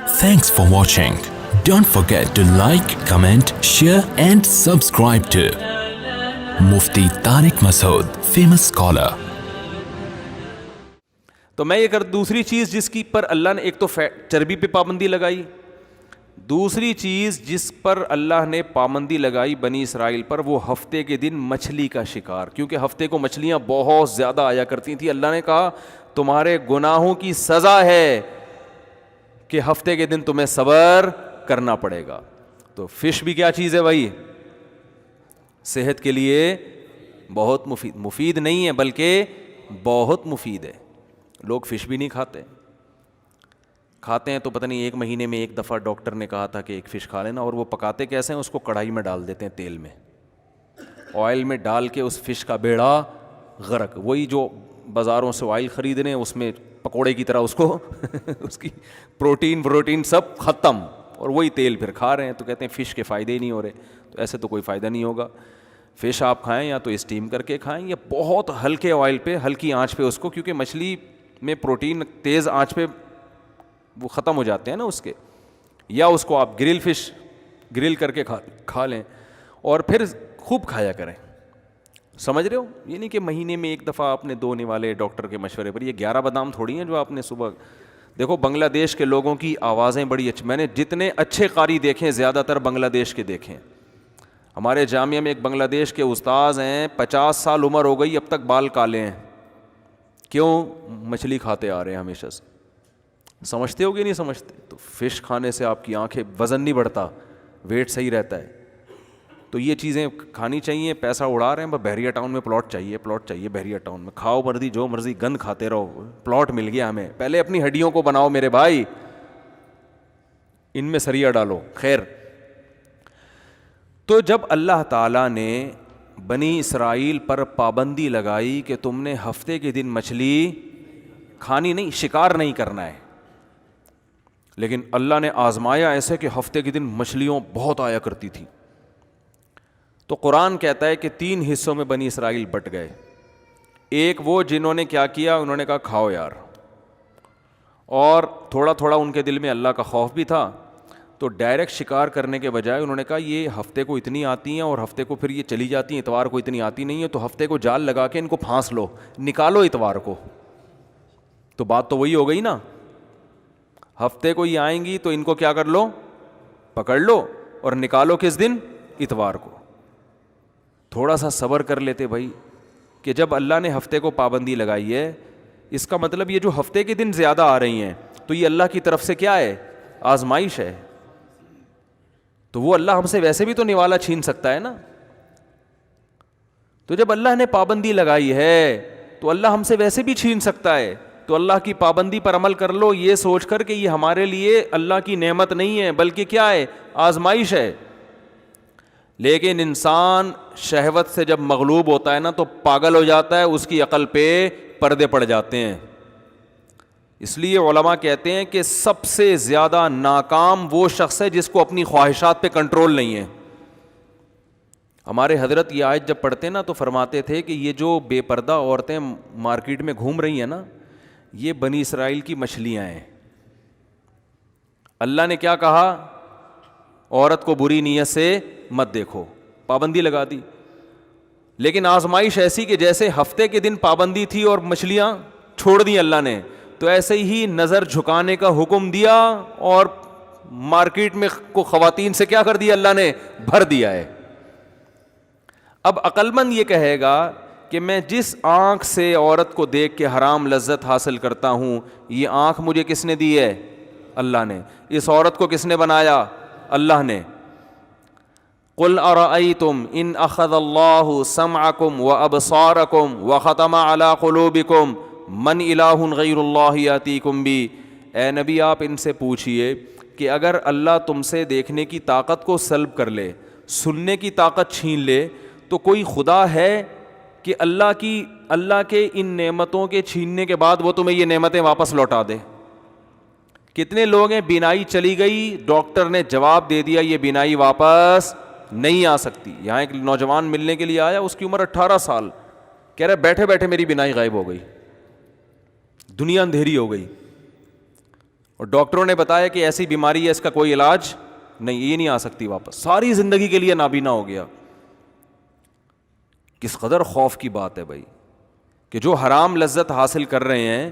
Thanks for watching. Don't forget to like, comment, share and subscribe to Mufti Tariq Masood, famous scholar. تو میں یہ دوسری چیز جس کی پر اللہ نے ایک تو چربی پہ پابندی لگائی، دوسری چیز جس پر اللہ نے پابندی لگائی بنی اسرائیل پر، وہ ہفتے کے دن مچھلی کا شکار، کیونکہ ہفتے کو مچھلیاں بہت زیادہ آیا کرتی تھیں۔ اللہ نے کہا تمہارے گناہوں کی سزا ہے کہ ہفتے کے دن تمہیں صبر کرنا پڑے گا۔ تو فش بھی کیا چیز ہے بھائی؟ صحت کے لیے بہت مفید نہیں ہے بلکہ بہت مفید ہے۔ لوگ فش بھی نہیں کھاتے ہیں تو پتہ نہیں ایک مہینے میں ایک دفعہ ڈاکٹر نے کہا تھا کہ ایک فش کھا لینا، اور وہ پکاتے کیسے ہیں؟ اس کو کڑھائی میں ڈال دیتے ہیں، تیل میں آئل میں ڈال کے اس فش کا بیڑا غرق۔ وہی جو بازاروں سے آئل خریدنے اس میں پکوڑے کی طرح اس کو اس کی پروٹین سب ختم، اور وہی تیل پھر کھا رہے ہیں۔ تو کہتے ہیں فش کے فائدے ہی نہیں ہو رہے، تو ایسے تو کوئی فائدہ نہیں ہوگا۔ فش آپ کھائیں یا تو اسٹیم کر کے کھائیں یا بہت ہلکے آئل پہ، ہلکی آنچ پہ اس کو، کیونکہ مچھلی میں پروٹین تیز آنچ پہ وہ ختم ہو جاتے ہیں نا اس کے، یا اس کو آپ گرل کر کے کھا لیں اور پھر خوب کھایا کریں۔ سمجھ رہے ہو؟ یہ نہیں کہ مہینے میں ایک دفعہ آپ نے دو نوالے ڈاکٹر کے مشورے پر۔ یہ 11 بادام تھوڑی ہیں جو آپ نے صبح دیکھو۔ بنگلہ دیش کے لوگوں کی آوازیں بڑی اچھی، میں نے جتنے اچھے قاری دیکھے زیادہ تر بنگلہ دیش کے دیکھیں۔ ہمارے جامعہ میں ایک بنگلہ دیش کے استاذ ہیں، 50 سال عمر ہو گئی، اب تک بال کالے ہیں۔ کیوں؟ مچھلی کھاتے آ رہے ہیں ہمیشہ سے۔ سمجھتے ہو کہ نہیں سمجھتے؟ تو فش کھانے سے آپ کی آنکھیں، وزن نہیں بڑھتا، ویٹ صحیح رہتا ہے۔ تو یہ چیزیں کھانی چاہیے۔ پیسہ اڑا رہے ہیں، بحریہ ٹاؤن میں پلاٹ چاہیے بحریہ ٹاؤن میں، کھاؤ مرضی جو مرضی گند کھاتے رہو، پلاٹ مل گیا ہمیں۔ پہلے اپنی ہڈیوں کو بناؤ میرے بھائی، ان میں سریا ڈالو۔ خیر، تو جب اللہ تعالیٰ نے بنی اسرائیل پر پابندی لگائی کہ تم نے ہفتے کے دن مچھلی کھانی نہیں، شکار نہیں کرنا ہے، لیکن اللہ نے آزمایا ایسے کہ ہفتے کے دن مچھلیوں بہت آیا کرتی تھی، تو قرآن کہتا ہے کہ 3 حصوں میں بنی اسرائیل بٹ گئے۔ ایک وہ جنہوں نے کیا کیا، انہوں نے کہا کھاؤ یار، اور تھوڑا تھوڑا ان کے دل میں اللہ کا خوف بھی تھا، تو ڈائریکٹ شکار کرنے کے بجائے انہوں نے کہا یہ ہفتے کو اتنی آتی ہیں اور ہفتے کو پھر یہ چلی جاتی ہیں، اتوار کو اتنی آتی نہیں ہے، تو ہفتے کو جال لگا کے ان کو پھانس لو، نکالو اتوار کو۔ تو بات تو وہی ہو گئی نا، ہفتے کو ہی آئیں گی تو ان کو کیا کر لو، پکڑ لو، اور نکالو کس دن؟ اتوار کو۔ تھوڑا سا صبر کر لیتے بھائی، کہ جب اللہ نے ہفتے کو پابندی لگائی ہے، اس کا مطلب یہ جو ہفتے کے دن زیادہ آ رہی ہیں تو یہ اللہ کی طرف سے کیا ہے؟ آزمائش ہے۔ تو وہ اللہ ہم سے ویسے بھی تو نوالا چھین سکتا ہے نا۔ تو جب اللہ نے پابندی لگائی ہے تو اللہ ہم سے ویسے بھی چھین سکتا ہے، تو اللہ کی پابندی پر عمل کر لو، یہ سوچ کر کہ یہ ہمارے لیے اللہ کی نعمت نہیں ہے بلکہ کیا ہے؟ آزمائش ہے۔ لیکن انسان شہوت سے جب مغلوب ہوتا ہے نا تو پاگل ہو جاتا ہے، اس کی عقل پہ پردے پڑ جاتے ہیں۔ اس لیے علماء کہتے ہیں کہ سب سے زیادہ ناکام وہ شخص ہے جس کو اپنی خواہشات پہ کنٹرول نہیں ہے۔ ہمارے حضرت یہ آیت جب پڑھتے نا تو فرماتے تھے کہ یہ جو بے پردہ عورتیں مارکیٹ میں گھوم رہی ہیں نا، یہ بنی اسرائیل کی مچھلیاں ہیں۔ اللہ نے کیا کہا؟ عورت کو بری نیت سے مت دیکھو، پابندی لگا دی۔ لیکن آزمائش ایسی کہ جیسے ہفتے کے دن پابندی تھی اور مچھلیاں چھوڑ دی اللہ نے، تو ایسے ہی نظر جھکانے کا حکم دیا اور مارکیٹ میں کو خواتین سے کیا کر دیا اللہ نے؟ بھر دیا ہے۔ اب عقل مند یہ کہے گا کہ میں جس آنکھ سے عورت کو دیکھ کے حرام لذت حاصل کرتا ہوں، یہ آنکھ مجھے کس نے دی ہے؟ اللہ نے۔ اس عورت کو کس نے بنایا؟ اللہ نے۔ قل ارأيتم ان اخذ الله سمعكم وابصاركم وختم على قلوبكم من الہ غیر اللہ یاتیکم بی۔ اے نبی آپ ان سے پوچھئے کہ اگر اللہ تم سے دیکھنے کی طاقت کو سلب کر لے، سننے کی طاقت چھین لے، تو کوئی خدا ہے کہ اللہ کے ان نعمتوں کے چھیننے کے بعد وہ تمہیں یہ نعمتیں واپس لوٹا دے؟ کتنے لوگ ہیں بینائی چلی گئی، ڈاکٹر نے جواب دے دیا یہ بینائی واپس نہیں آ سکتی۔ یہاں ایک نوجوان ملنے کے لیے آیا، اس کی عمر 18 سال، کہہ رہے بیٹھے بیٹھے میری بینائی غائب ہو گئی، دنیا اندھیری ہو گئی۔ اور ڈاکٹروں نے بتایا کہ ایسی بیماری ہے اس کا کوئی علاج نہیں, یہ نہیں آ سکتی واپس, ساری زندگی کے لیے نابینا ہو گیا. کس قدر خوف کی بات ہے بھائی کہ جو حرام لذت حاصل کر رہے ہیں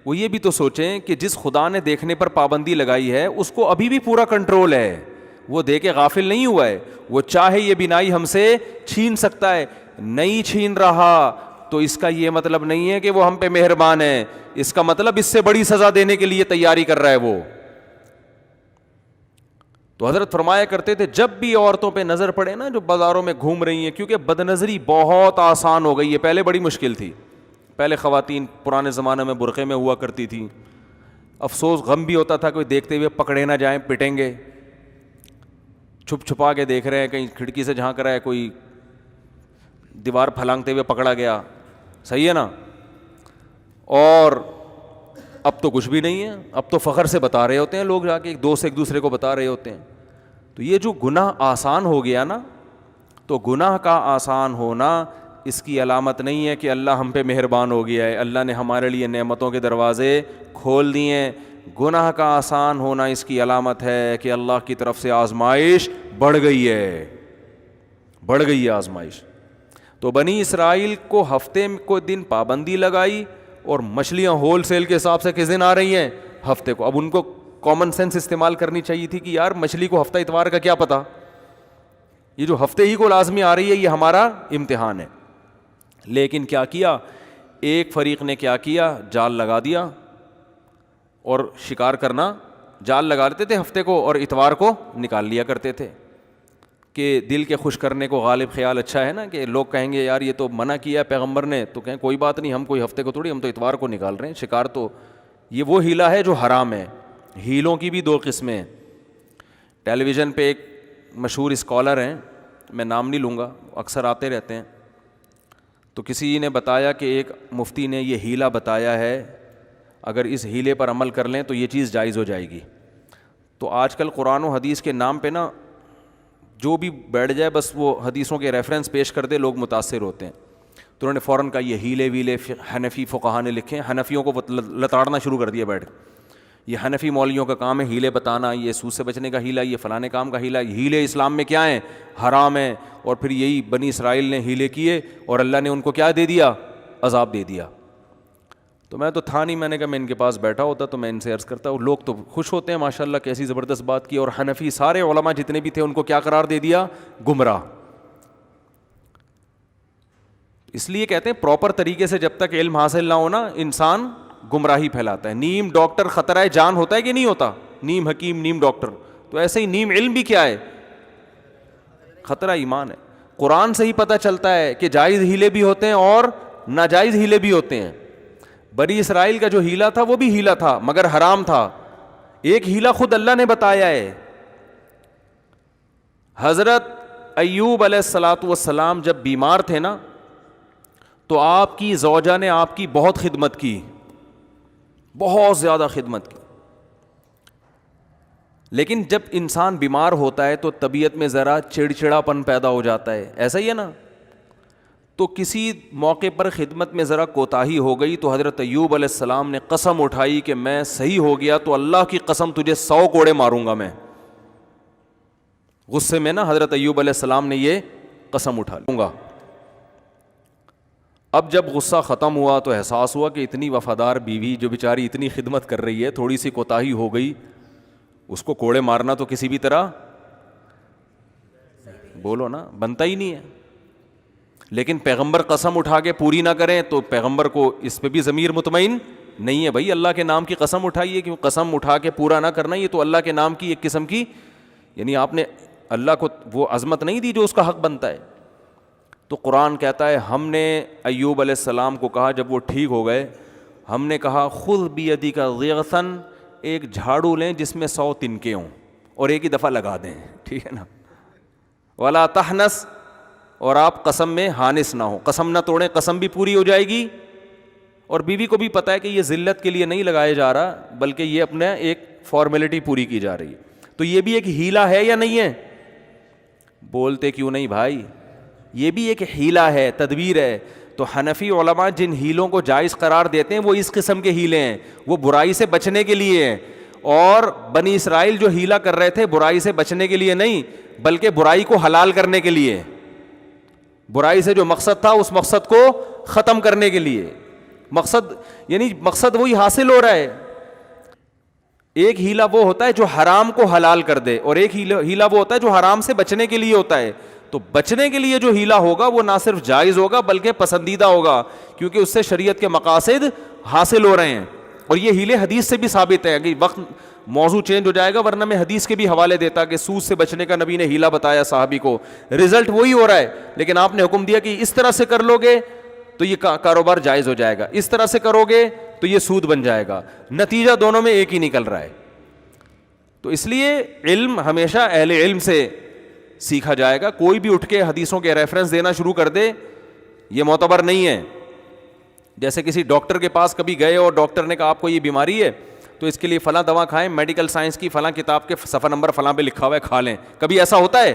وہ یہ بھی تو سوچیں کہ جس خدا نے دیکھنے پر پابندی لگائی ہے اس کو ابھی بھی پورا کنٹرول ہے, وہ دیکھ کے غافل نہیں ہوا ہے. وہ چاہے یہ بینائی ہم سے چھین سکتا ہے, نہیں چھین رہا تو اس کا یہ مطلب نہیں ہے کہ وہ ہم پہ مہربان ہے, اس کا مطلب اس سے بڑی سزا دینے کے لیے تیاری کر رہا ہے وہ. تو حضرت فرمایا کرتے تھے جب بھی عورتوں پہ نظر پڑے نا جو بازاروں میں گھوم رہی ہیں, کیونکہ بد نظری بہت آسان ہو گئی ہے, پہلے بڑی مشکل تھی, پہلے خواتین پرانے زمانے میں برقعے میں ہوا کرتی تھیں, افسوس غم بھی ہوتا تھا کوئی دیکھتے ہوئے پکڑے نہ جائیں پٹیں گے, چھپ چھپا کے دیکھ رہے ہیں, کہیں کھڑکی سے جھانک رہا ہے کوئی دیوار پھلانگتے ہوئے پکڑا گیا, صحیح ہے نا. اور اب تو کچھ بھی نہیں ہے, اب تو فخر سے بتا رہے ہوتے ہیں لوگ جا کے, ایک دوست ایک دوسرے کو بتا رہے ہوتے ہیں. تو یہ جو گناہ آسان ہو گیا نا, تو گناہ کا آسان ہونا اس کی علامت نہیں ہے کہ اللہ ہم پہ مہربان ہو گیا ہے, اللہ نے ہمارے لیے نعمتوں کے دروازے کھول دیے ہیں. گناہ کا آسان ہونا اس کی علامت ہے کہ اللہ کی طرف سے آزمائش بڑھ گئی ہے, بڑھ گئی ہے آزمائش. تو بنی اسرائیل کو ہفتے کو دن پابندی لگائی, اور مچھلیاں ہول سیل کے حساب سے کس دن آ رہی ہیں, ہفتے کو. اب ان کو کامن سینس استعمال کرنی چاہیے تھی کہ یار مچھلی کو ہفتہ اتوار کا کیا پتہ, یہ جو ہفتے ہی کو لازمی آ رہی ہے یہ ہمارا امتحان ہے. لیکن کیا کیا ایک فریق نے, کیا کیا, جال لگا دیا, اور شکار کرنا, جال لگا لیتے تھے ہفتے کو اور اتوار کو نکال لیا کرتے تھے کہ دل کے خوش کرنے کو غالب خیال اچھا ہے نا, کہ لوگ کہیں گے یار یہ تو منع کیا ہے پیغمبر نے, تو کہیں کوئی بات نہیں, ہم کوئی ہفتے کو تھوڑی, ہم تو اتوار کو نکال رہے ہیں شکار. تو یہ وہ ہیلا ہے جو حرام ہے. ہیلوں کی بھی دو قسمیں ہیں. ٹیلی ویژن پہ ایک مشہور اسکالر ہیں, میں نام نہیں لوں گا, اکثر آتے رہتے ہیں, تو کسی نے بتایا کہ ایک مفتی نے یہ ہیلا بتایا ہے, اگر اس ہیلے پر عمل کر لیں تو یہ چیز جائز ہو جائے گی. تو آج کل قرآن و حدیث کے نام پہ نا جو بھی بیٹھ جائے بس وہ حدیثوں کے ریفرنس پیش کر دے, لوگ متاثر ہوتے ہیں. تو انہوں نے فوراً کہا یہ ہیلے ویلے حنفی فقہا نے لکھے ہیں, حنفیوں کو لتاڑنا شروع کر دیا بیٹھ, یہ حنفی مولویوں کا کام ہے ہیلے بتانا, یہ سود سے بچنے کا ہیلا, یہ فلانے کام کا ہیلا. ہیلے اسلام میں کیا ہیں, حرام ہیں. اور پھر یہی بنی اسرائیل نے ہیلے کیے اور اللہ نے ان کو کیا دے دیا, عذاب دے دیا. تو میں تو تھا نہیں, میں نے کہا میں ان کے پاس بیٹھا ہوتا تو میں ان سے عرض کرتا ہوں, لوگ تو خوش ہوتے ہیں ماشاءاللہ کیسی زبردست بات کی, اور حنفی سارے علماء جتنے بھی تھے ان کو کیا قرار دے دیا, گمراہ. اس لیے کہتے ہیں پراپر طریقے سے جب تک علم حاصل نہ ہونا انسان گمراہی پھیلاتا ہے. نیم ڈاکٹر خطرہ جان ہوتا ہے کہ نہیں ہوتا, نیم حکیم نیم ڈاکٹر, تو ایسے ہی نیم علم بھی کیا ہے, خطرہ ایمان ہے. قرآن سے ہی پتہ چلتا ہے کہ جائز ہیلے بھی ہوتے ہیں اور ناجائز ہیلے بھی ہوتے ہیں. بنی اسرائیل کا جو ہیلا تھا وہ بھی ہیلا تھا مگر حرام تھا. ایک ہیلا خود اللہ نے بتایا ہے. حضرت ایوب علیہ الصلاۃ والسلام جب بیمار تھے نا تو آپ کی زوجہ نے آپ کی بہت خدمت کی, بہت زیادہ خدمت کی. لیکن جب انسان بیمار ہوتا ہے تو طبیعت میں ذرا چڑچڑاپن پیدا ہو جاتا ہے, ایسا ہی ہے نا. تو کسی موقع پر خدمت میں ذرا کوتاہی ہو گئی تو حضرت ایوب علیہ السلام نے قسم اٹھائی کہ میں صحیح ہو گیا تو اللہ کی قسم تجھے 100 کوڑے ماروں گا میں. غصے میں نا حضرت ایوب علیہ السلام نے یہ قسم اٹھا لوں گا. اب جب غصہ ختم ہوا تو احساس ہوا کہ اتنی وفادار بیوی جو بیچاری اتنی خدمت کر رہی ہے, تھوڑی سی کوتاہی ہو گئی, اس کو کوڑے مارنا تو کسی بھی طرح بولو نا بنتا ہی نہیں ہے. لیکن پیغمبر قسم اٹھا کے پوری نہ کریں تو پیغمبر کو اس پہ بھی ضمیر مطمئن نہیں ہے. بھائی اللہ کے نام کی قسم اٹھائیے, کہ قسم اٹھا کے پورا نہ کرنا یہ تو اللہ کے نام کی ایک قسم کی, یعنی آپ نے اللہ کو وہ عظمت نہیں دی جو اس کا حق بنتا ہے. تو قرآن کہتا ہے ہم نے ایوب علیہ السلام کو کہا جب وہ ٹھیک ہو گئے, ہم نے کہا خذ بیدک غیثاً, ایک جھاڑو لیں جس میں 100 تنکے ہوں اور ایک ہی دفعہ لگا دیں, ٹھیک ہے نا. ولا تحنس, اور آپ قسم میں حانس نہ ہو, قسم نہ توڑیں, قسم بھی پوری ہو جائے گی. اور بیوی کو بھی پتہ ہے کہ یہ ذلت کے لیے نہیں لگایا جا رہا بلکہ یہ اپنا ایک فارمیلٹی پوری کی جا رہی ہے. تو یہ بھی ایک ہیلا ہے یا نہیں ہے؟ بولتے کیوں نہیں بھائی, یہ بھی ایک ہیلا ہے, تدبیر ہے. تو حنفی علماء جن ہیلوں کو جائز قرار دیتے ہیں وہ اس قسم کے ہیلے ہیں, وہ برائی سے بچنے کے لیے ہیں. اور بنی اسرائیل جو ہیلا کر رہے تھے برائی سے بچنے کے لیے نہیں بلکہ برائی کو حلال کرنے کے لیے, برائی سے جو مقصد تھا اس مقصد کو ختم کرنے کے لیے. مقصد یعنی مقصد وہی حاصل ہو رہا ہے. ایک ہیلا وہ ہوتا ہے جو حرام کو حلال کر دے, اور ایک ہیلا وہ ہوتا ہے جو حرام سے بچنے کے لیے ہوتا ہے. تو بچنے کے لیے جو ہیلا ہوگا وہ نہ صرف جائز ہوگا بلکہ پسندیدہ ہوگا, کیونکہ اس سے شریعت کے مقاصد حاصل ہو رہے ہیں. اور یہ ہیلے حدیث سے بھی ثابت ہے. کہ وقت موضوع چینج ہو جائے گا, ورنہ میں حدیث کے بھی حوالے دیتا کہ سود سے بچنے کا نبی نے ہیلا بتایا صحابی کو, رزلٹ وہی ہو رہا ہے, لیکن آپ نے حکم دیا کہ اس طرح سے کر لو گے تو یہ کاروبار جائز ہو جائے گا, اس طرح سے کرو گے تو یہ سود بن جائے گا. نتیجہ دونوں میں ایک ہی نکل رہا ہے. تو اس لیے علم ہمیشہ اہل علم سے سیکھا جائے گا. کوئی بھی اٹھ کے حدیثوں کے ریفرنس دینا شروع کر دے یہ معتبر نہیں ہے. جیسے کسی ڈاکٹر کے پاس کبھی گئے اور ڈاکٹر نے کہا آپ کو یہ بیماری ہے تو اس کے لیے فلاں دوا کھائیں, میڈیکل سائنس کی فلاں کتاب کے صفحہ نمبر فلاں پہ لکھا ہوا ہے, کھا لیں. کبھی ایسا ہوتا ہے؟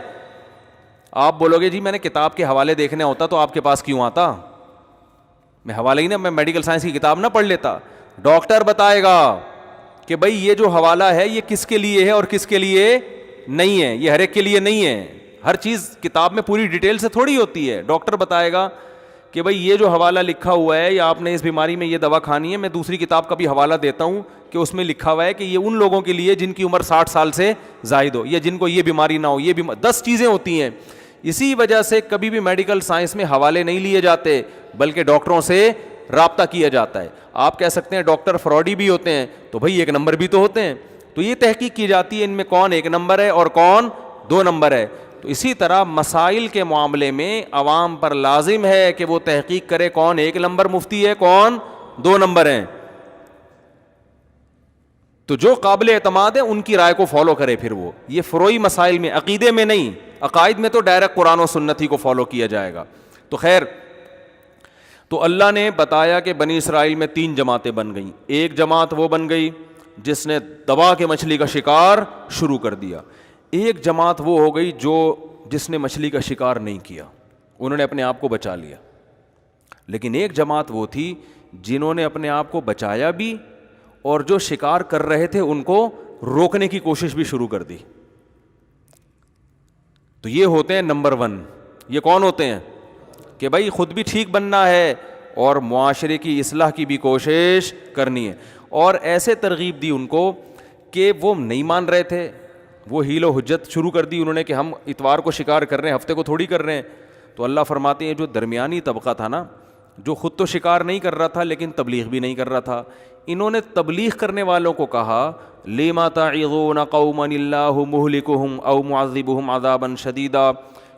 آپ بولو گے جی میں نے کتاب کے حوالے دیکھنے ہوتا تو آپ کے پاس کیوں آتا, میں حوالے ہی میں میڈیکل سائنس کی کتاب نہ پڑھ لیتا. ڈاکٹر بتائے گا کہ بھائی یہ جو حوالہ ہے یہ کس کے لیے ہے اور کس کے لیے نہیں ہے, یہ ہر ایک کے لیے نہیں ہے. ہر چیز کتاب میں پوری ڈیٹیل سے تھوڑی ہوتی ہے. ڈاکٹر بتائے گا کہ بھائی یہ جو حوالہ لکھا ہوا ہے یا آپ نے اس بیماری میں یہ دوا کھانی ہے, میں دوسری کتاب کا بھی حوالہ دیتا ہوں کہ اس میں لکھا ہوا ہے کہ یہ ان لوگوں کے لیے جن کی عمر 60 سال سے زائد ہو یا جن کو یہ بیماری نہ ہو. یہ 10 چیزیں ہوتی ہیں. اسی وجہ سے کبھی بھی میڈیکل سائنس میں حوالے نہیں لیے جاتے بلکہ ڈاکٹروں سے رابطہ کیا جاتا ہے. آپ کہہ سکتے ہیں ڈاکٹر فراڈی بھی ہوتے ہیں, تو بھائی 1 نمبر بھی تو ہوتے ہیں. تو یہ تحقیق کی جاتی ہے ان میں کون 1 نمبر ہے اور کون 2 نمبر ہے. تو اسی طرح مسائل کے معاملے میں عوام پر لازم ہے کہ وہ تحقیق کرے کون 1 نمبر مفتی ہے کون 2 نمبر ہیں. تو جو قابل اعتماد ہے ان کی رائے کو فالو کرے. پھر وہ یہ فروعی مسائل میں, عقیدے میں نہیں. عقائد میں تو ڈائریکٹ قرآن و سنت ہی کو فالو کیا جائے گا. تو خیر, تو اللہ نے بتایا کہ بنی اسرائیل میں 3 جماعتیں بن گئیں. ایک جماعت وہ بن گئی جس نے دبا کے مچھلی کا شکار شروع کر دیا. ایک جماعت وہ ہو گئی جس نے مچھلی کا شکار نہیں کیا, انہوں نے اپنے آپ کو بچا لیا. لیکن ایک جماعت وہ تھی جنہوں نے اپنے آپ کو بچایا بھی اور جو شکار کر رہے تھے ان کو روکنے کی کوشش بھی شروع کر دی. تو یہ ہوتے ہیں نمبر 1. یہ کون ہوتے ہیں کہ بھائی خود بھی ٹھیک بننا ہے اور معاشرے کی اصلاح کی بھی کوشش کرنی ہے. اور ایسے ترغیب دی ان کو کہ وہ نہیں مان رہے تھے, وہ حیل و حجت شروع کر دی انہوں نے کہ ہم اتوار کو شکار کر رہے ہیں, ہفتے کو تھوڑی کر رہے ہیں. تو اللہ فرماتے ہیں جو درمیانی طبقہ تھا نا, جو خود تو شکار نہیں کر رہا تھا لیکن تبلیغ بھی نہیں کر رہا تھا, انہوں نے تبلیغ کرنے والوں کو کہا لما تعظون قوما اللہ مہلکہم او معذبہم عذابا شدیدا,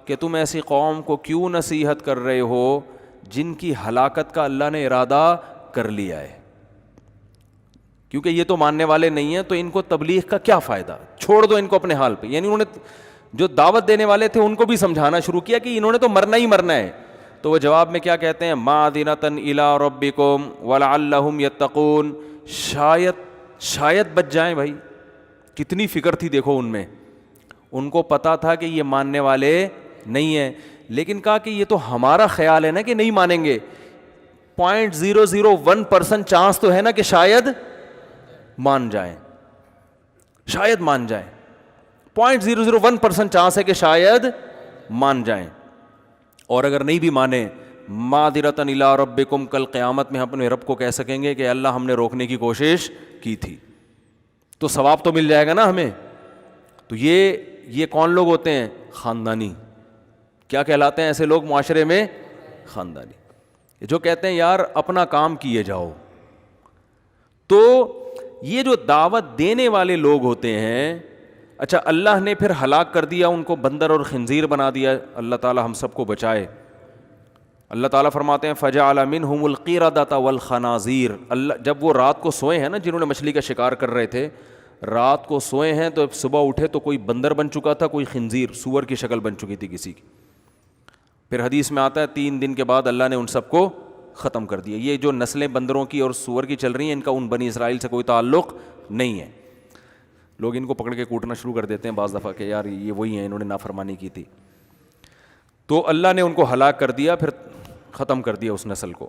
کہ تم ایسی قوم کو کیوں نصیحت کر رہے ہو جن کی ہلاکت کا اللہ نے ارادہ کر لیا ہے. کیونکہ یہ تو ماننے والے نہیں ہیں, تو ان کو تبلیغ کا کیا فائدہ, چھوڑ دو ان کو اپنے حال پہ. یعنی انہوں نے جو دعوت دینے والے تھے ان کو بھی سمجھانا شروع کیا کہ انہوں نے تو مرنا ہی مرنا ہے. تو وہ جواب میں کیا کہتے ہیں, مَعْذِرَةً إِلَىٰ رَبِّكُمْ وَلَعَلَّهُمْ يَتَّقُونَ, شاید بچ جائیں. بھائی کتنی فکر تھی دیکھو ان میں, ان کو پتا تھا کہ یہ ماننے والے نہیں ہیں, لیکن کہا کہ یہ تو ہمارا خیال ہے نا کہ نہیں مانیں گے. 0.001% چانس تو ہے نا کہ شاید مان جائیں, شاید مان جائیں. 0.001% چانس ہے کہ شاید مان جائیں. اور اگر نہیں بھی مانے, مَعْذِرَةً إِلَىٰ رَبِّكُمْ, کل قیامت میں ہم اپنے رب کو کہہ سکیں گے کہ اللہ ہم نے روکنے کی کوشش کی تھی, تو ثواب تو مل جائے گا نا ہمیں. تو یہ کون لوگ ہوتے ہیں, خاندانی. کیا کہلاتے ہیں ایسے لوگ معاشرے میں, خاندانی, جو کہتے ہیں یار اپنا کام کیے جاؤ. تو یہ جو دعوت دینے والے لوگ ہوتے ہیں, اچھا اللہ نے پھر ہلاک کر دیا ان کو, بندر اور خنزیر بنا دیا. اللہ تعالی ہم سب کو بچائے. اللہ تعالیٰ فرماتے ہیں فَجَعَلَ مِنْهُمُ الْقِرَدَةَ وَالْخَنَازِيرَ. اللہ جب وہ رات کو سوئے ہیں نا, جنہوں نے مچھلی کا شکار کر رہے تھے, رات کو سوئے ہیں تو صبح اٹھے تو کوئی بندر بن چکا تھا, کوئی خنزیر سور کی شکل بن چکی تھی کسی کی. پھر حدیث میں آتا ہے 3 دن کے بعد اللہ نے ان سب کو ختم کر دیا. یہ جو نسلیں بندروں کی اور سور کی چل رہی ہیں, ان کا ان بنی اسرائیل سے کوئی تعلق نہیں ہے. لوگ ان کو پکڑ کے کوٹنا شروع کر دیتے ہیں بعض دفعہ کہ یار یہ وہی ہیں, انہوں نے نافرمانی کی تھی. تو اللہ نے ان کو ہلاک کر دیا, پھر ختم کر دیا اس نسل کو.